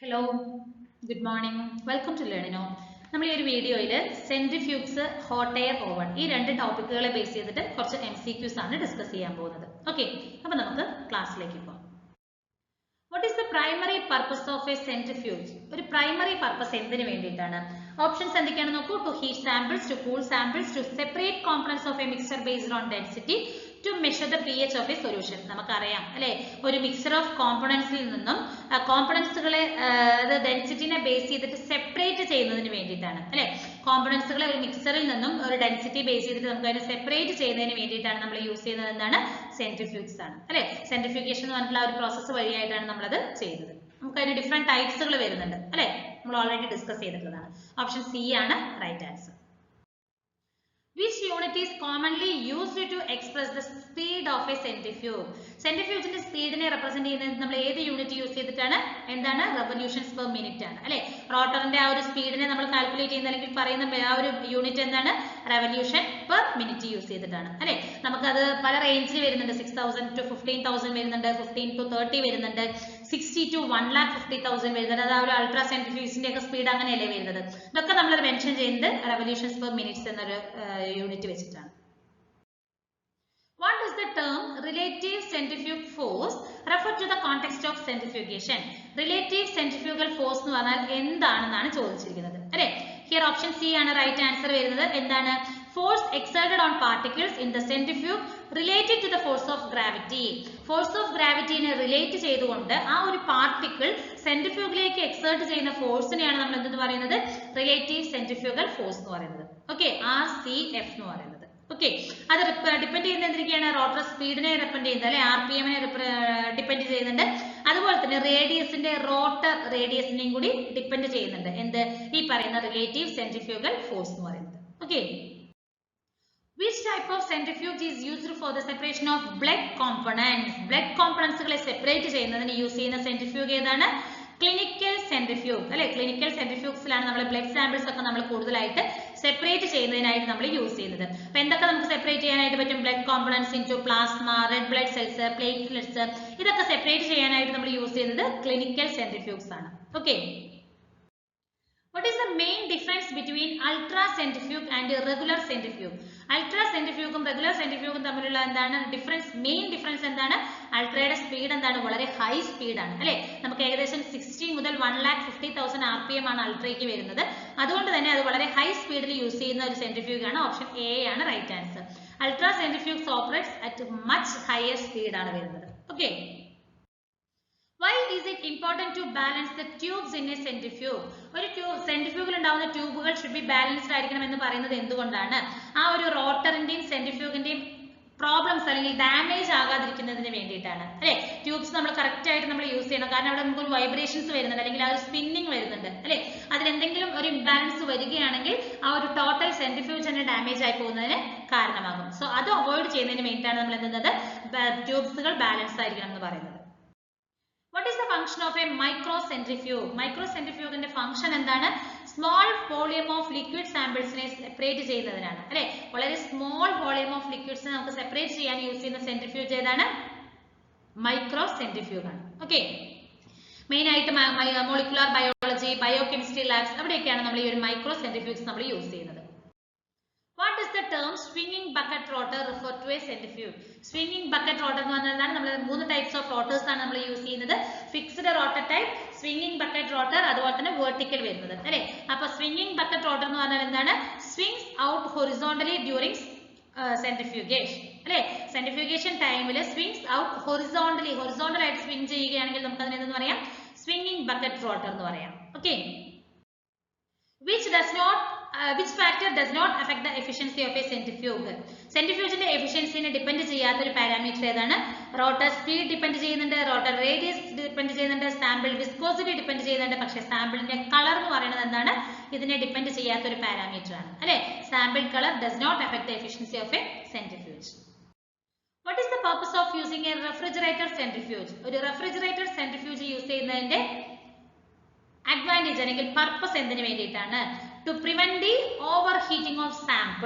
Hello, good morning. Welcome to Learnino. നമ്മൾ ഈ ഒരു വീഡിയോയിൽ സെൻട്രിഫ്യൂഗ്സ്, ഹോട്ട് എയർ ഓവൻ ഈ രണ്ട് ടോപ്പിക്കുകളെ ബേസ് ചെയ്തിട്ട് കുറച്ച് MCQs ആണ് ഡിസ്കസ് ചെയ്യാൻ പോകുന്നത്. ഓക്കെ, അപ്പോൾ നമുക്ക് ക്ലാസ്സിലേക്ക് പോകാം. What is the primary purpose of a centrifuge? ഒരു primary purpose എന്തിനു വേണ്ടിയിട്ടാണ്? ഓപ്ഷൻസ് എന്തൊക്കെയാണെന്ന് നോക്കൂ. To heat samples, to cool samples, to separate components of a mixture based on density, to measure the pH of a solution. നമുക്കറിയാം അല്ലേ, ഒരു mixer of കോമ്പണൻസിൽ നിന്നും കോമ്പണൻസുകളെ ഡെൻസിറ്റിനെ base ചെയ്തിട്ട് സെപ്പറേറ്റ് ചെയ്യുന്നതിന് വേണ്ടിയിട്ടാണ് അല്ലേ. കോമ്പണൻസുകളെ ഒരു മിക്സറിൽ നിന്നും ഒരു ഡെൻസിറ്റി ബേസ് ചെയ്തിട്ട് നമുക്ക് അതിനെ സെപ്പറേറ്റ് ചെയ്യുന്നതിന് വേണ്ടിയിട്ടാണ് നമ്മൾ യൂസ് ചെയ്യുന്നത്. എന്താണ്? സെൻട്രിഫ്യൂഗ്സ് ആണ് അല്ലേ. സെൻട്രിഫ്യൂഗേഷൻ എന്ന് പറഞ്ഞിട്ടുള്ള ഒരു പ്രോസസ്സ് വഴിയായിട്ടാണ് നമ്മളത് ചെയ്യുന്നത്. നമുക്ക് അതിന് ഡിഫറെന്റ് ടൈപ്സുകൾ വരുന്നുണ്ട് അല്ലേ, നമ്മൾ ഓൾറെഡി ഡിസ്കസ് ചെയ്തിട്ടുള്ളതാണ്. ഓപ്ഷൻ സി ആണ് right answer. Which unit is commonly used to express the speed of a centrifuge? സെൻട്രിഫ്യൂജിന്റെ സ്പീഡിനെ റെപ്രസെന്റ് ചെയ്യുന്നത് നമ്മൾ ഏത് യൂണിറ്റ് യൂസ് ചെയ്തിട്ടാണ്? എന്താണ്? റെവല്യൂഷൻസ് പെർ മിനിറ്റ് ആണ് അല്ലെ. റോട്ടറിന്റെ ആ ഒരു സ്പീഡിനെ നമ്മൾ കാൽക്കുലേറ്റ് ചെയ്യുന്ന അല്ലെങ്കിൽ പറയുന്ന ആ ഒരു യൂണിറ്റ് എന്താണ്? റെവല്യൂഷൻ പെർ മിനിറ്റ് യൂസ് ചെയ്തിട്ടാണ് അല്ലെ. നമുക്കത് പല റേഞ്ചിൽ വരുന്നുണ്ട്. 6000 to 15000 വരുന്നുണ്ട്, 15 to 30 വരുന്നുണ്ട്, 60 to 1,50,000 വരുന്നുണ്ട്. അത് ആ ഒരു അൾട്രാ സെൻട്രിഫ്യൂജിന്റെ ഒക്കെ സ്പീഡ് അങ്ങനെയല്ലേ വരുന്നത്. ഇതൊക്കെ നമ്മൾ മെൻഷൻ ചെയ്യുന്നത് റെവല്യൂഷൻസ് പെർ മിനിറ്റ്സ് എന്നൊരു യൂണിറ്റ് വെച്ചിട്ടാണ്. What does the term relative centrifugal force refer to the context of centrifugation? Relative centrifugal force എന്ന് പറഞ്ഞാൽ എന്താണെന്നാണ് ചോദിച്ചിരിക്കുന്നത് അല്ലേ. ഹിയർ ഓപ്ഷൻ സി ആണ് റൈറ്റ് ആൻസർ വരുന്നത്. എന്താണ്? Force exerted on particles in the centrifuge related to the force of gravity. Force of ഗ്രാവിറ്റിനെ relate ചെയ്തുകൊണ്ട് ആ ഒരു പാർട്ടിക്കിൾ സെൻട്രിഫ്യൂഗിലേക്ക് എക്സേർട്ട് ചെയ്യുന്ന ഫോഴ്സിനെയാണ് നമ്മൾ എന്തെന്ന് പറയുന്നത്? റിലേറ്റീവ് സെൻട്രിഫ്യൂഗൽ ഫോഴ്സ് എന്ന് പറയുന്നത്. ഓക്കെ, RCF എന്ന് പറയുന്നത്. ഓക്കെ, അത് ഡിപ്പെൻഡ് ചെയ്യുന്ന എന്തൊക്കെയാണ്? റോട്ടർ സ്പീഡിനെ ഡിപ്പെൻഡ് ചെയ്യുന്നത് അല്ലെ, RPM ഡിപ്പെൻഡ് ചെയ്യുന്നുണ്ട്. അതുപോലെ തന്നെ റേഡിയസിന്റെ റോട്ടർ റേഡിയസിനെയും കൂടി ഡിപ്പെൻഡ് ചെയ്യുന്നുണ്ട്. എന്ത്? ഈ പറയുന്ന റിലേറ്റീവ് സെൻട്രിഫ്യൂഗൽ ഫോഴ്സ് എന്ന് പറയുന്നത്. Okay, which type of centrifuge is used for the separation of blood components? blood componentsകളെ സെപ്പറേറ്റ് ചെയ്യുന്നതിന് യൂസ് ചെയ്യുന്ന സെൻട്രിഫ്യൂഗ് ഏതാണ്? ക്ലിനിക്കൽ സെൻട്രിഫ്യൂഗ് അല്ലെ. ക്ലിനിക്കൽ സെൻട്രിഫ്യൂഗ്സിലാണ് നമ്മൾ ബ്ലഡ് സാമ്പിൾസ് ഒക്കെ നമ്മൾ കൂടുതലായിട്ട് സെപ്പറേറ്റ് ചെയ്യുന്നതിനായിട്ട് നമ്മൾ യൂസ് ചെയ്യുന്നത്. അപ്പൊ എന്തൊക്കെ നമുക്ക് സെപ്പറേറ്റ് ചെയ്യാനായിട്ട് പറ്റും? Blood components into plasma, red blood cells, platelets, ഇതൊക്കെ സെപ്പറേറ്റ് ചെയ്യാനായിട്ട് നമ്മൾ യൂസ് ചെയ്യുന്നത് ക്ലിനിക്കൽ സെൻട്രിഫ്യൂഗ്സ് ആണ്. Okay, what is the main difference between ultra centrifuge and regular centrifuge? Ultra സെൻട്രിഫ്യൂഗും റെഗുലർ സെൻട്രിഫ്യൂഗും തമ്മിലുള്ള എന്താണ് ഡിഫറൻസ്? മെയിൻ ഡിഫറൻസ് എന്താണ്? അൾട്രയുടെ സ്പീഡ് എന്താണ്? വളരെ ഹൈ സ്പീഡാണ് അല്ലെ. നമുക്ക് ഏകദേശം 60 മുതൽ 1,50,000 RPM ആണ് അൾട്രയ്ക്ക് വരുന്നത്. അതുകൊണ്ട് തന്നെ അത് വളരെ ഹൈ സ്പീഡിൽ യൂസ് ചെയ്യുന്ന ഒരു സെൻട്രിഫ്യൂഗ് ആണ്. ഓപ്ഷൻ എ ആണ് right answer. Ultra centrifuges operates at much higher speed ആണ് വരുന്നത്. Okay, why is it important to balance the tubes in a centrifuge? ഒരു സെൻട്രിഫ്യൂഗിൽ ഉണ്ടാവുന്ന ട്യൂബുകൾ ഷുഡ് ബി ബാലൻസ്ഡ് ആയിരിക്കണം എന്ന് പറയുന്നത് എന്തുകൊണ്ടാണ്? ആ ഒരു റോട്ടറിന്റെയും സെൻട്രിഫ്യൂഗിന്റെയും പ്രോബ്ലംസ് അല്ലെങ്കിൽ ഡാമേജ് ആകാതിരിക്കുന്നതിന് വേണ്ടിയിട്ടാണ് അല്ലെ. ട്യൂബ്സ് നമ്മൾ കറക്റ്റ് ആയിട്ട് നമ്മൾ യൂസ് ചെയ്യണം. കാരണം അവിടെ നമുക്ക് ഒരു വൈബ്രേഷൻസ് വരുന്നുണ്ട് അല്ലെങ്കിൽ ആ ഒരു സ്പിന്നിങ് വരുന്നുണ്ട് അല്ലെ. അതിലെന്തെങ്കിലും ഒരു ഇംബാലൻസ് വരികയാണെങ്കിൽ ആ ഒരു ടോട്ടൽ സെൻട്രിഫ്യൂജ് തന്നെ ഡാമേജ് ആയി പോകുന്നതിന് കാരണമാകും. സോ അത് അവോയ്ഡ് ചെയ്യുന്നതിന് വേണ്ടിയിട്ടാണ് നമ്മൾ എന്തുന്നത്? ട്യൂബ്സുകൾ ബാലൻസ് ആയിരിക്കണം എന്ന് പറയുന്നത്. What is the function of a microcentrifuge? മൈക്രോസെൻട്രിഫ്യൂഗിന്റെ ഫംഗ്ഷൻ എന്താണ്? സ്മോൾ വോളിയം ഓഫ് ലിക്വിഡ് സാമ്പിൾസിനെ സെപ്പറേറ്റ് ചെയ്യുന്നതിനാണ് അല്ലെ. വളരെ സ്മോൾ വോളിയം ഓഫ് ലിക്വിഡ്സിനെ നമുക്ക് സെപ്പറേറ്റ് ചെയ്യാൻ യൂസ് ചെയ്യുന്ന സെൻട്രിഫ്യൂജ് ഏതാണ്? മൈക്രോസെൻട്രിഫ്യൂഗ് ആണ്. ഓക്കെ, മെയിൻ ആയിട്ട് മോളിക്കുലർ ബയോളജി, ബയോകെമിസ്ട്രി ലാബ്സ് അവിടെയൊക്കെയാണ് നമ്മൾ ഈ ഒരു മൈക്രോസെൻട്രിഫ്യൂഗ്സ് നമ്മൾ യൂസ് ചെയ്യുന്നത്. What does the term swinging bucket rotor refer to a centrifuge? Swinging bucket rotor എന്ന് പറഞ്ഞാൽ നമ്മൾ 3 ടൈപ്സ് ഓഫ് റോട്ടേഴ്സ് ആണ് നമ്മൾ യൂസ് ചെയ്യുന്നത്. Fixed rotor type, swinging bucket rotor, അതുപോലെ തന്നെ വെർട്ടിക്കൽ വരുന്നത് അല്ലെ. അപ്പൊ സ്വിംഗിംഗ് ബക്കറ്റ് റോട്ടർ എന്ന് പറഞ്ഞാൽ എന്താണ്? Swings out horizontally during centrifugation അല്ലെ. സെൻട്രിഫ്യൂഗേഷൻ ടൈമിൽ സ്വിങ്സ് ഔട്ട് ഹൊറിസോണ്ടൽ ആയിട്ട് സ്വിംഗ് ചെയ്യുകയാണെങ്കിൽ നമുക്ക് അതിനെ എന്തെന്ന് പറയാം? സ്വിംഗിംഗ് ബക്കറ്റ് റോട്ടർ എന്ന് പറയാം. Okay, which factor does not affect the efficiency of a centrifuge? സെൻട്രിഫ്യൂജിന്റെ എഫിഷ്യൻസിനെ ഡിപ്പെൻഡ് ചെയ്യാത്ത ഒരു പാരാമീറ്റർ ഏതാണ്? റോട്ടർ സ്പീഡ് ഡിപ്പെൻഡ് ചെയ്യുന്നുണ്ട്, റോട്ടർ റേഡിയസ് ഡിപ്പെൻഡ് ചെയ്യുന്നുണ്ട്, സാമ്പിൾ വിസ്കോസിറ്റി ഡിപ്പെൻഡ് ചെയ്യുന്നുണ്ട്. പക്ഷേ സാമ്പിളിന്റെ കളർ എന്ന് പറയുന്നത് എന്താണ്? ഇതിനെ ഡിപ്പെൻഡ് ചെയ്യാത്ത ഒരു പാരാമീറ്റർ ആണ് അല്ലെ. Sample colour does not affect the efficiency of a centrifuge. What is the purpose of using a refrigerator centrifuge? ഒരു റെഫ്രിജറേറ്റർ സെൻട്രിഫ്യൂജ് യൂസ് ചെയ്യുന്നതിന്റെ അഡ്വാൻറ്റേജ് അല്ലെങ്കിൽ പർപ്പസ് എന്തിനു വേണ്ടിയിട്ടാണ്? To prevent the over heating of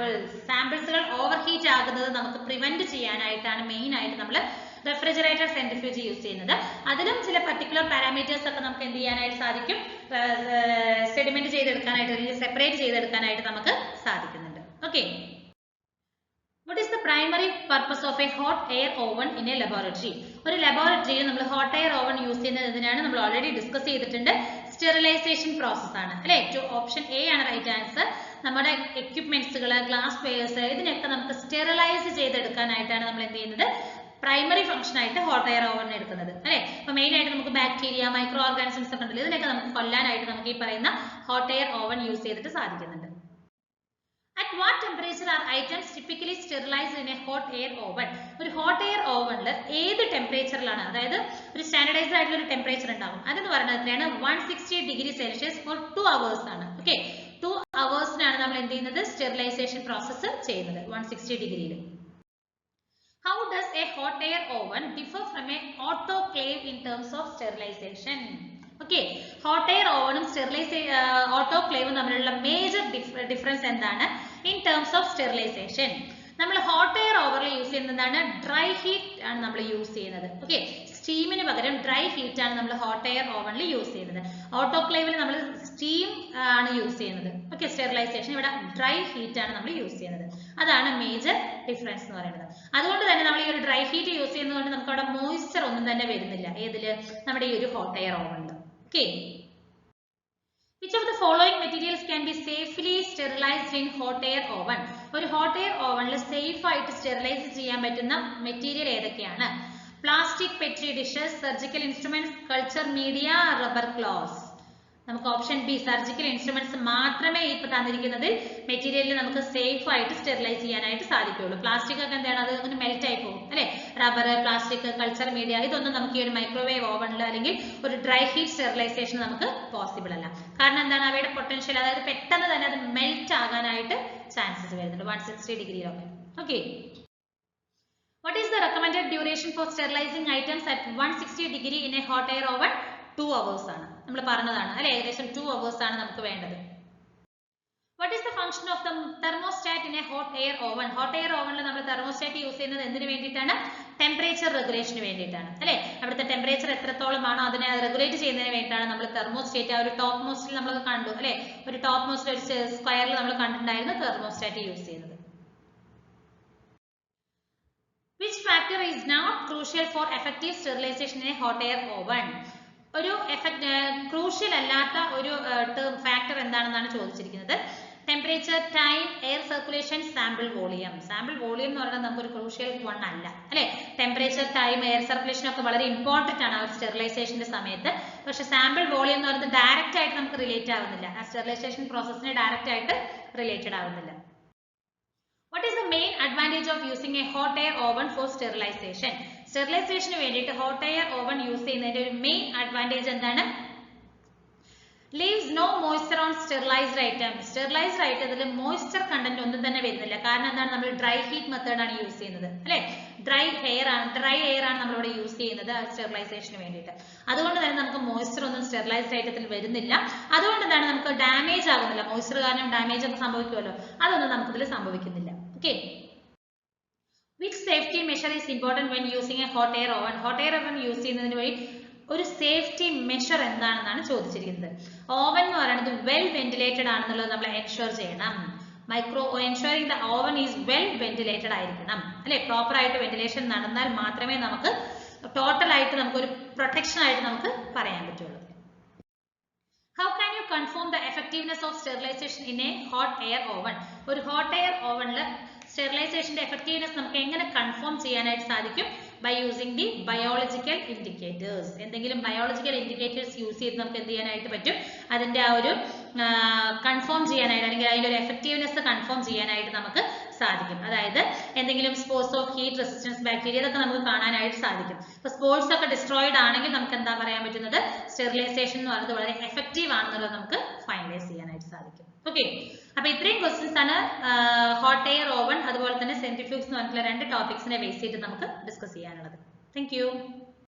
സാമ്പിൾസുകൾ over heat ആകുന്നത് നമുക്ക് prevent ചെയ്യാനായിട്ടാണ് main ആയിട്ട് നമ്മൾ റെഫ്രിജറേറ്റർ സെൻട്രിഫ്യൂജ് യൂസ് ചെയ്യുന്നത്. അതിലും ചില പർട്ടിക്കുലർ പാരാമീറ്റേഴ്സ് ഒക്കെ നമുക്ക് എന്ത് ചെയ്യാനായിട്ട് സാധിക്കും, സെഡിമെന്റ് ചെയ്തെടുക്കാനായിട്ട് അല്ലെങ്കിൽ സെപ്പറേറ്റ് ചെയ്തെടുക്കാനായിട്ട് നമുക്ക് സാധിക്കുന്നുണ്ട്. Okay, what is the primary purpose of a hot air oven in a laboratory? ഒരു ലബോറട്ടറിയിൽ നമ്മൾ ഹോട്ട് എയർ ഓവൻ യൂസ് ചെയ്യുന്നത് എന്തിനാണ്? നമ്മൾ ഓൾറെഡി ഡിസ്കസ് ചെയ്തിട്ടുണ്ട്, സ്റ്റെറിലൈസേഷൻ പ്രോസസ് ആണ് അല്ലെ. ഓപ്ഷൻ എ ആണ് റൈറ്റ് ആൻസർ. നമ്മുടെ എക്യുപ്മെന്റ്സുകൾ, ഗ്ലാസ് വെയേഴ്സ്, ഇതിനൊക്കെ നമുക്ക് സ്റ്റെറിലൈസ് ചെയ്തെടുക്കാനായിട്ടാണ് നമ്മൾ എന്ത് ചെയ്യുന്നത്, പ്രൈമറി ഫംഗ്ഷൻ ആയിട്ട് ഹോട്ട് എയർ ഓവൻ എടുക്കുന്നത് അല്ലെ. അപ്പൊ മെയിൻ ആയിട്ട് നമുക്ക് ബാക്ടീരിയ, മൈക്രോ ഓർഗാനിസംസ് ഒക്കെ ഉണ്ടല്ലോ, ഇതിനൊക്കെ നമുക്ക് കൊല്ലാനായിട്ട് നമുക്ക് ഈ പറയുന്ന ഹോട്ട് എയർ ഓവൻ യൂസ് ചെയ്തിട്ട് സാധിക്കുന്നുണ്ട്. At what temperature are items typically sterilized in a hot air oven? ഒരു ഹോട്ട് എയർ ഓവനിൽ ഏത് ടെമ്പറേച്ചറിലാണ്, അതായത് ഒരു സ്റ്റാൻഡർഡൈസ്ഡ് ആയിട്ടുള്ള ഒരു ടെമ്പറേച്ചർ ഉണ്ടാകും. അതെന്ന് പറയുന്നത് എത്രയാണ്? 160 ഡിഗ്രി സെൽഷ്യസ് ഫോർ 2 hours ആണ്. ഓക്കെ, 2 hours-നാണ് നമ്മൾ എന്ത് ചെയ്യുന്നത്, സ്റ്റെറിലൈസേഷൻ പ്രോസസ്സ് ചെയ്യുന്നത് 160 ഡിഗ്രിയിൽ. How does a hot air oven differ from a autoclave in terms of sterilization? Okay, hot air ഓവനും ഓട്ടോക്ലേവും തമ്മിലുള്ള മേജർ ഡിഫറൻസ് എന്താണ് ഇൻ ടേംസ് ഓഫ് സ്റ്റെറിലൈസേഷൻ? നമ്മൾ ഹോട്ട് എയർ ഓവറിൽ യൂസ് ചെയ്യുന്നതാണ് ഡ്രൈ ഹീറ്റ് ആണ് നമ്മൾ യൂസ് ചെയ്യുന്നത്. ഓക്കെ, സ്റ്റീമിന് പകരം ഡ്രൈ ഹീറ്റ് ആണ് നമ്മൾ ഹോട്ട് എയർ ഓവനിൽ യൂസ് ചെയ്യുന്നത്. ഓട്ടോക്ലേവിൽ നമ്മൾ സ്റ്റീം ആണ് യൂസ് ചെയ്യുന്നത്. ഓക്കെ, സ്റ്റെറിലൈസേഷൻ ഇവിടെ ഡ്രൈ ഹീറ്റ് ആണ് നമ്മൾ യൂസ് ചെയ്യുന്നത്. അതാണ് മേജർ ഡിഫറൻസ് എന്ന് പറയുന്നത്. അതുകൊണ്ട് തന്നെ നമ്മൾ ഈ ഒരു ഡ്രൈ ഹീറ്റ് യൂസ് ചെയ്യുന്നതുകൊണ്ട് നമുക്ക് അവിടെ മോയ്സ്ചർ ഒന്നും തന്നെ വരുന്നില്ല ഏതില്, നമ്മുടെ ഈ ഒരു ഹോട്ട് എയർ ഓവനിൽ. Okay. Which of the following materials can be safely sterilized in hot air oven? ഒരു hot air ovenൽ സേഫ് ആയിട്ട് സ്റ്റെറിലൈസ് ചെയ്യാൻ പറ്റുന്ന മെറ്റീരിയൽ ഏതൊക്കെയാണ്? Plastic Petri dishes, surgical instruments, culture media, rubber clothes. നമുക്ക് ഓപ്ഷൻ ബി സർജിക്കൽ ഇൻസ്ട്രുമെന്റ്സ് മാത്രമേ ഈ തന്നിരിക്കുന്നതിൽ മെറ്റീരിയലിൽ നമുക്ക് സേഫ് ആയിട്ട് സ്റ്റെറിലൈസ് ചെയ്യാനായിട്ട് സാധിക്കുകയുള്ളൂ. പ്ലാസ്റ്റിക് ഒക്കെ എന്താണ്, അത് അങ്ങനെ മെൽറ്റ് ആയി പോകും അല്ലെ. റബ്ബർ, പ്ലാസ്റ്റിക്, കൾച്ചർ മീഡിയ ഇതൊന്നും നമുക്ക് ഈ ഒരു മൈക്രോവേവ് ഓവനിൽ അല്ലെങ്കിൽ ഒരു ഡ്രൈ ഹീറ്റ് സ്റ്റെറിലൈസേഷൻ നമുക്ക് പോസിബിൾ അല്ല. കാരണം എന്താണ്, അവയുടെ പൊട്ടൻഷ്യൽ, അതായത് പെട്ടെന്ന് തന്നെ അത് മെൽറ്റ് ആകാനായിട്ട് ചാൻസസ് വരുന്നുണ്ട് 160 ഡിഗ്രിയിലൊക്കെ. Okay, what is the recommended duration for sterilizing items at 160 degree in a hot air oven? 2 hours ആണ് നമ്മൾ പറഞ്ഞതാണ് അല്ലെ. ഏകദേശം 2 hours ആണ് നമുക്ക് വേണ്ടത്. What is the function of the thermostat in a hot air oven? Hot air ഓവനിൽ നമ്മൾ തെർമോസ്റ്റാറ്റ് യൂസ് ചെയ്യുന്നത് എന്തിനു വേണ്ടിയിട്ടാണ്? ടെമ്പറേച്ചർ റെഗുലേഷന് വേണ്ടിയിട്ടാണ് അല്ലെ. അവിടുത്തെ ടെമ്പറേച്ചർ എത്രത്തോളമാണോ അതിനെ റെഗുലേറ്റ് ചെയ്യുന്നതിന് വേണ്ടിയിട്ടാണ് നമ്മൾ തെർമോസ്റ്റാറ്റ്, ആ ഒരു ടോപ്പ് മോസ്റ്റിൽ നമ്മൾ കണ്ടു അല്ലെ. ഒരു ടോപ്പ് മോസ്റ്റിൽ ഒരു സ്ക്വയറിൽ നമ്മൾ കണ്ടിട്ടുണ്ടായിരുന്നു തെർമോസ്റ്റാറ്റ് യൂസ് ചെയ്യുന്നത്. Which factor is not crucial for effective sterilization in a hot air oven? ഒരു ക്രൂഷ്യൽ അല്ലാത്ത ഒരു ഫാക്ടർ എന്താണെന്നാണ് ചോദിച്ചിരിക്കുന്നത്. Temperature, time, air circulation, sample volume. Sample volume എന്ന് പറയുന്നത് നമുക്കൊരു ക്രൂഷ്യൽ വൺ അല്ല അല്ലെ. ടെമ്പറേച്ചർ, ടൈം, എയർ സർക്കുലേഷൻ ഒക്കെ വളരെ ഇമ്പോർട്ടന്റ് ആണ് ആ ഒരു സ്റ്റെറിലൈസേഷന്റെ സമയത്ത്. പക്ഷെ സാമ്പിൾ വോളിയം എന്ന് പറയുന്നത് ഡയറക്റ്റ് ആയിട്ട് നമുക്ക് റിലേറ്റ് ആവുന്നില്ല, ആ സ്റ്റെറിലൈസേഷൻ പ്രോസസ്സിന് ഡയറക്റ്റ് ആയിട്ട് റിലേറ്റഡ് ആവുന്നില്ല. What is the main advantage of using a hot air oven for sterilization? സ്റ്റെറിലൈസേഷന് വേണ്ടിയിട്ട് ഹോട്ട് എയർ ഓവൻ യൂസ് ചെയ്യുന്നതിന്റെ ഒരു മെയിൻ അഡ്വാൻറ്റേജ് എന്താണ്? leaves no moisture on sterilized item. Sterilised ആയിട്ട് അതിൽ മോയ്സ്ചർ കണ്ടന്റ് ഒന്നും തന്നെ വരുന്നില്ല. കാരണം എന്താണ്, നമ്മൾ ഡ്രൈ ഹീറ്റ് മെത്തേഡ് ആണ് യൂസ് ചെയ്യുന്നത് അല്ലെ. ഡ്രൈ എയർ ആണ് നമ്മളിവിടെ യൂസ് ചെയ്യുന്നത് സ്റ്റെറിലൈസേഷന് വേണ്ടിയിട്ട്. അതുകൊണ്ട് തന്നെ നമുക്ക് മോയ്സ്ചർ ഒന്നും സ്റ്റെറിലൈസ്ഡ് ഐറ്റത്തിൽ വരുന്നില്ല. അതുകൊണ്ട് തന്നെ നമുക്ക് ഡാമേജ് ആകുന്നില്ല. മോയ്സ്ചർ കാരണം ഡാമേജ് ഒക്കെ സംഭവിക്കുമല്ലോ, അതൊന്നും നമുക്ക് ഇതിൽ സംഭവിക്കുന്നില്ല. Okay, which safety measure is important when using a hot air oven? Hot air oven use ചെയ്യുന്നതിന് വഴി ഒരു സേഫ്റ്റി മെഷർ എന്താണെന്നാണ് ചോദിച്ചിരിക്കുന്നത്. ഓവൻ എന്ന് പറയുന്നത് വെൽ വെന്റിലേറ്റഡ് ആണെന്നുള്ളത് നമ്മൾ എൻഷുർ ചെയ്യണം. Ensuring the oven is well ventilated ആയിരിക്കണം അല്ലെ. പ്രോപ്പർ ആയിട്ട് വെന്റിലേഷൻ നടന്നാൽ മാത്രമേ നമുക്ക് ടോട്ടൽ ആയിട്ട് നമുക്കൊരു പ്രൊട്ടക്ഷൻ ആയിട്ട് നമുക്ക് പറയാൻ പറ്റുള്ളൂ. How can you confirm the effectiveness of sterilization in a hot air oven? ഒരു ഹോട്ട് എയർ ഓവനിൽ സ്റ്റെറിലൈസേഷന്റെ എഫക്റ്റീവ്നെസ് നമുക്ക് എങ്ങനെ കൺഫേം ചെയ്യാനായിട്ട് സാധിക്കും? By using the biological indicators. എന്തെങ്കിലും ബയോളജിക്കൽ ഇൻഡിക്കേറ്റേഴ്സ് യൂസ് ചെയ്ത് നമുക്ക് എന്ത് ചെയ്യാനായിട്ട് പറ്റും? അതിന്റെ ആ ഒരു കൺഫേം ചെയ്യാനായിട്ട് അല്ലെങ്കിൽ അതിന്റെ ഒരു എഫക്റ്റീവ്നെസ് കൺഫേം ചെയ്യാനായിട്ട് നമുക്ക് സാധിക്കും. അതായത് എന്തെങ്കിലും sports of heat resistance bacteria ഇതൊക്കെ നമുക്ക് കാണാനായിട്ട് സാധിക്കും. ഇപ്പൊ സ്പോർട്സ് ഒക്കെ ഡിസ്ട്രോയിഡ് ആണെങ്കിൽ നമുക്ക് എന്താ പറയാൻ പറ്റുന്നത്? സ്റ്റെറിലൈസേഷൻ എന്ന് പറയുന്നത് വളരെ എഫക്റ്റീവ് ആണെന്നുള്ളത് നമുക്ക് ഫൈനലൈസ് ചെയ്യാനായിട്ട് സാധിക്കും. ഓക്കെ, അപ്പൊ ഇത്രയും ക്വസ്റ്റ്യൻസ് ആണ് ഹോട്ട് എയർ ഓവൻ അതുപോലെ തന്നെ സെൻട്രിഫ്യൂഗ്സ് എന്ന് പറഞ്ഞിട്ടുള്ള 2 ടോപ്പിക്സിനെ ബേസ് ചെയ്തിട്ട് നമുക്ക് ഡിസ്കസ് ചെയ്യാനുള്ളത്. Thank you.